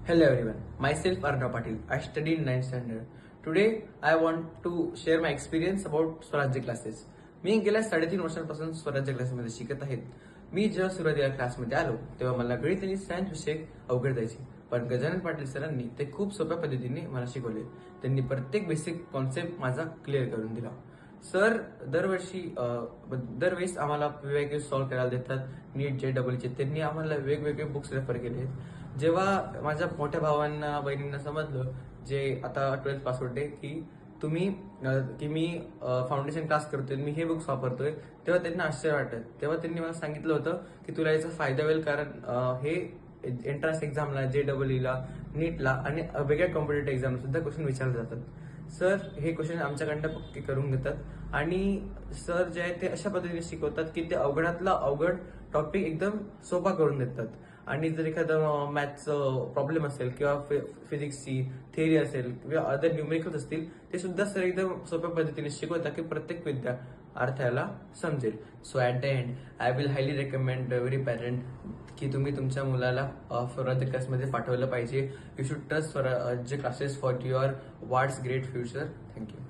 Hello everyone, myself Arnav Patil. I study in 9th standard. Today I want to share my experience about स्वराज्य classes. मी गेल्या 3.5 वर्षांपासून स्वराज्य क्लासेसमध्ये शिकत आहेत. मी जेव्हा सुरुवातीला क्लासमध्ये आलो तेव्हा मला गणित आणि सायन्स विषय अवघड जायचे. पण गजानन पाटील सरांनी ते खूप सोप्या पद्धतीने मला शिकवले. त्यांनी प्रत्येक बेसिक कॉन्सेप्ट माझा क्लिअर करून दिला. सर दरवेळेस आम्हाला वेगवेगळे सॉल्व्ह करायला देतात. नीट JEE त्यांनी आम्हाला वेगवेगळे बुक्स रेफर केले. जेव्हा माझ्या मोठ्या भावांना बहिणींना समजलं जे आता 12th पास आउट आहे की मी फाउंडेशन क्लास करतोय, मी हे बुक्स वापरतोय, तेव्हा त्यांना आश्चर्य वाटत. तेव्हा त्यांनी मला सांगितलं होतं की तुला याचा फायदा होईल, कारण हे एंट्रन्स एक्झामला JEE नीटला आणि वेगळ्या कॉम्पिटेटिव्ह एक्झामला सुद्धा क्वेश्चन विचारले जातात. सर हे क्वेश्चन आमच्याकडनं पक्के करून घेतात आणि सर जे आहे ते अशा पद्धतीने शिकवतात की ते अवघडातला अवघड टॉपिक एकदम सोपा करून देतात. आणि जर एखादं मॅथ्सचं प्रॉब्लेम असेल किंवा फिजिक्सची थिअरी असेल किंवा अदर न्यूमेरिकल्स असतील, ते सुद्धा सर एकदम सोप्या पद्धतीने शिकवतात की प्रत्येक विद्यार्थ्याला समजेल. So at the end I will highly recommend every parent की तुम्ही तुमच्या मुलाला स्वराज्य क्लासमध्ये पाठवलं पाहिजे. You should trust Swarajya classes for your wards great future. Thank you.